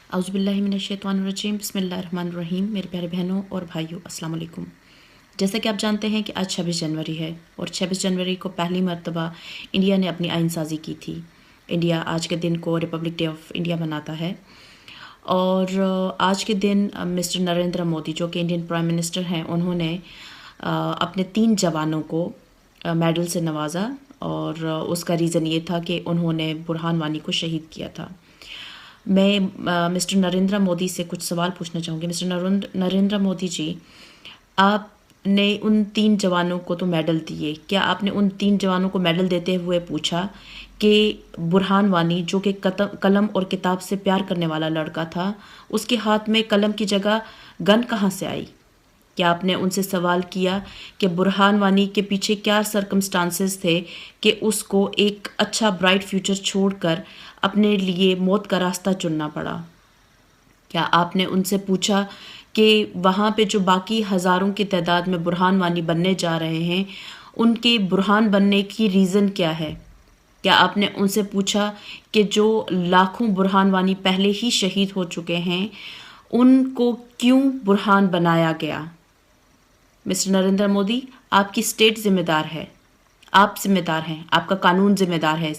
औज़ु बिल्लाहि मिनश्शैतानिर्रजीम बिस्मिल्लाहिर्रहमानिर्रहीम। मेरे प्यारे बहनों और भाइयों, अस्सलाम वालेकुम। जैसा कि आप जानते हैं कि आज 26 जनवरी है और 26 जनवरी को पहली मर्तबा इंडिया ने अपनी आइन साज़ी की थी। इंडिया आज के दिन को रिपब्लिक डे ऑफ इंडिया मनाता है और आज के दिन मिस्टर नरेंद्र मोदी जो कि इंडियन प्राइम मिनिस्टर हैं, उन्होंने अपने 3 जवानों को मेडल से नवाजा और उसका रीज़न ये था कि उन्होंने बुरहान वानी को शहीद किया था। मैं मिस्टर नरेंद्र मोदी से कुछ सवाल पूछना चाहूँगी। मिस्टर नरेंद्र मोदी जी, आपने उन 3 जवानों को तो मेडल दिए, क्या आपने उन 3 जवानों को मेडल देते हुए पूछा कि बुरहान वानी जो कि कलम और किताब से प्यार करने वाला लड़का था, उसके हाथ में कलम की जगह गन कहाँ से आई? क्या आपने उनसे सवाल किया कि बुरहान वानी के पीछे क्या सर्कमस्टांसेस थे कि उसको एक अच्छा ब्राइट फ्यूचर छोड़कर अपने लिए मौत का रास्ता चुनना पड़ा? क्या आपने उनसे पूछा कि वहाँ पे जो बाकी हज़ारों की तादाद में बुरहान वानी बनने जा रहे हैं, उनके बुरहान बनने की रीज़न क्या है? क्या आपने उनसे पूछा कि जो लाखों बुरहान वानी पहले ही शहीद हो चुके हैं, उनको क्यों बुरहान बनाया गया? मिस्टर नरेंद्र मोदी, आपकी स्टेट ज़िम्मेदार है, आप ज़िम्मेदार हैं, आपका कानून ज़िम्मेदार है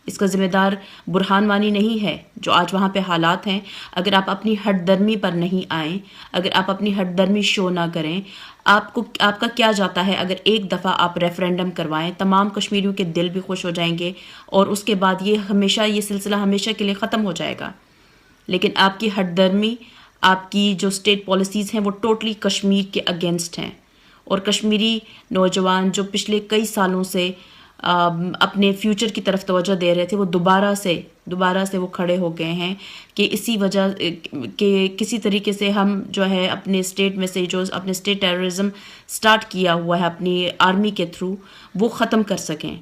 इसका ज़िम्मेदार बुरहान वानी नहीं है जो आज वहाँ पे हालात हैं। अगर आप अपनी हठधर्मी पर नहीं आएँ, अगर आप अपनी हठधर्मी शो ना करें, आपका क्या जाता है अगर एक दफ़ा आप रेफरेंडम करवाएं, तमाम कश्मीरियों के दिल भी खुश हो जाएंगे और उसके बाद ये सिलसिला हमेशा के लिए ख़त्म हो जाएगा। लेकिन आपकी हठधर्मी, आपकी जो स्टेट पॉलिसीज़ हैं वो टोटली कश्मीर के अगेंस्ट हैं और कश्मीरी नौजवान जो पिछले कई सालों से अपने फ्यूचर की तरफ तवज्जो दे रहे थे, वो दोबारा से वो खड़े हो गए हैं कि इसी वजह कि किसी तरीके से हम जो है अपने स्टेट में से जो अपने स्टेट टेररिज्म स्टार्ट किया हुआ है अपनी आर्मी के थ्रू, वो ख़त्म कर सकें।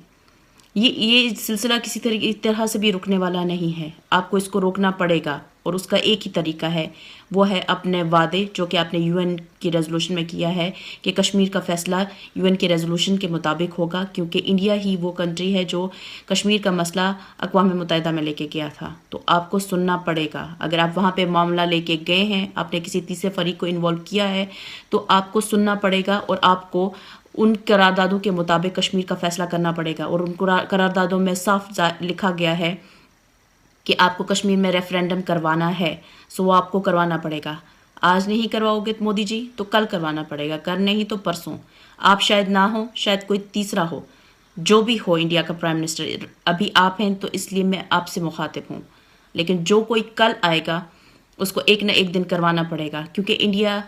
ये सिलसिला किसी तरह से भी रुकने वाला नहीं है। आपको इसको रोकना पड़ेगा और उसका एक ही तरीका है, वो है अपने वादे जो कि आपने यूएन की रेजोल्यूशन में किया है कि कश्मीर का फ़ैसला यूएन के रेजोल्यूशन के मुताबिक होगा, क्योंकि इंडिया ही वो कंट्री है जो कश्मीर का मसला अक़वाम मुत्तहिदा में लेके गया था। तो आपको सुनना पड़ेगा। अगर आप वहाँ पे मामला लेके गए हैं, आपने किसी तीसरे फरीक को इन्वॉल्व किया है, तो आपको सुनना पड़ेगा और आपको उन करारदादों के मुताबिक कश्मीर का फ़ैसला करना पड़ेगा। और उन करारदादों में साफ लिखा गया है कि आपको कश्मीर में रेफरेंडम करवाना है, सो वो आपको करवाना पड़ेगा। आज नहीं करवाओगे मोदी जी तो कल करवाना पड़ेगा, कल नहीं तो परसों। आप शायद ना हो, शायद कोई तीसरा हो, जो भी हो इंडिया का प्राइम मिनिस्टर, अभी आप हैं तो इसलिए मैं आपसे मुखातिब हूँ, लेकिन जो कोई कल आएगा उसको एक न एक दिन करवाना पड़ेगा, क्योंकि इंडिया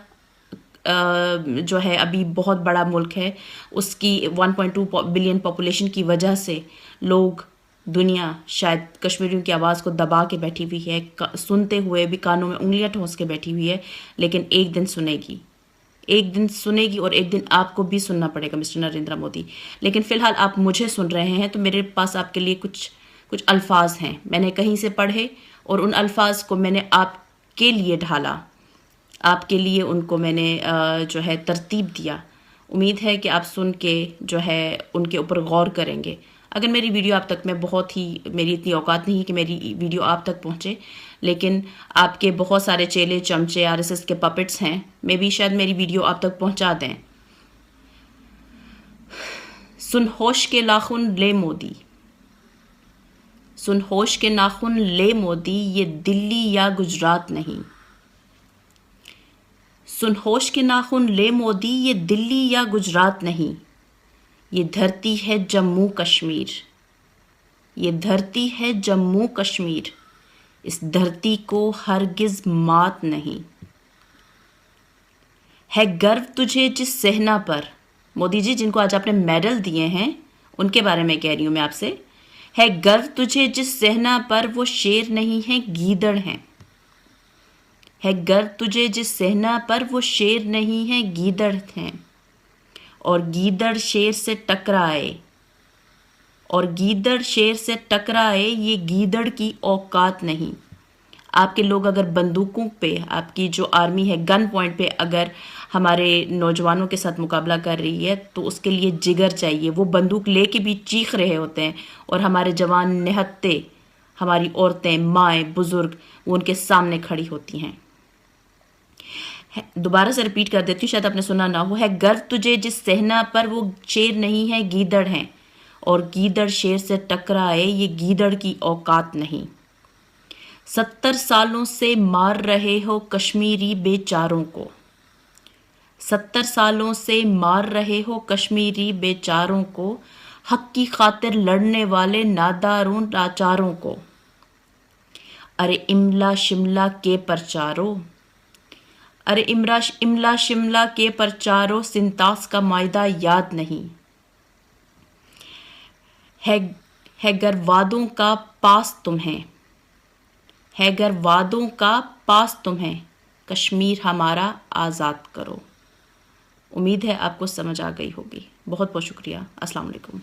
जो है अभी बहुत बड़ा मुल्क है। उसकी 1.2 बिलियन पॉपुलेशन की वजह से दुनिया शायद कश्मीरियों की आवाज़ को दबा के बैठी हुई है, सुनते हुए भी कानों में उंगलियां ठोंस के बैठी हुई है, लेकिन एक दिन सुनेगी और एक दिन आपको भी सुनना पड़ेगा मिस्टर नरेंद्र मोदी। लेकिन फ़िलहाल आप मुझे सुन रहे हैं तो मेरे पास आपके लिए कुछ अल्फाज हैं, मैंने कहीं से पढ़े और उन अल्फाज को मैंने आपके लिए ढाला, आपके लिए उनको मैंने जो है तरतीब दिया। उम्मीद है कि आप सुन के जो है उनके ऊपर गौर करेंगे। अगर मेरी वीडियो आप तक मेरी इतनी औकात नहीं कि मेरी वीडियो आप तक पहुँचे, लेकिन आपके बहुत सारे चेले चमचे आरएसएस के पपेट्स हैं, मे भी शायद मेरी वीडियो आप तक पहुँचा दें। सुन होश के नाखून ले मोदी, सुन होश के नाखून ले मोदी, ये दिल्ली या गुजरात नहीं। सुन होश के नाखून ले मोदी, ये दिल्ली या गुजरात नहीं, ये धरती है जम्मू कश्मीर, ये धरती है जम्मू कश्मीर, इस धरती को हरगिज़ मात नहीं। है गर्व तुझे जिस सेना पर, मोदी जी जिनको आज आपने मेडल दिए हैं उनके बारे में कह रही हूँ मैं आपसे, है गर्व तुझे जिस सेना पर, वो शेर नहीं है गीदड़ हैं। है गर्व तुझे जिस सेना पर, वो शेर नहीं है गीदड़ हैं। और गीदड़ शेर से टकराए, और गीदड़ शेर से टकराए, ये गीदड़ की औकात नहीं। आपके लोग अगर बंदूकों पे, आपकी जो आर्मी है गन पॉइंट पे अगर हमारे नौजवानों के साथ मुकाबला कर रही है तो उसके लिए जिगर चाहिए। वो बंदूक लेके भी चीख रहे होते हैं और हमारे जवान निहत्ते ہماری عورتیں، مائیں، بزرگ وہ ان کے سامنے کھڑی ہوتی ہیں۔ دوبارہ سے ریپیٹ کر دیتی ہوں، شاید آپ نے سنا نہ ہو، ہے گر تجھے جس صحنا پر وہ شیر نہیں ہے گیدڑ ہیں، اور گیدڑ شیر سے ٹکرائے یہ گیدڑ کی اوقات نہیں۔ 70 سالوں سے مار رہے ہو کشمیری بے چاروں کو، 70 سالوں سے مار رہے ہو کشمیری بے چاروں کو، حق کی خاطر لڑنے والے ناداروں لاچاروں کو۔ ارے املا شملہ کے پرچاروں، ارے املا شملہ کے پرچاروں، سنتاس کا معاہدہ یاد نہیں ہے گر وعدوں کا پاس تمہیں، ہے گر وعدوں کا پاس تمہیں، کشمیر ہمارا آزاد کرو۔ امید ہے آپ کو سمجھ آ گئی ہوگی۔ بہت بہت شکریہ۔ السلام علیکم۔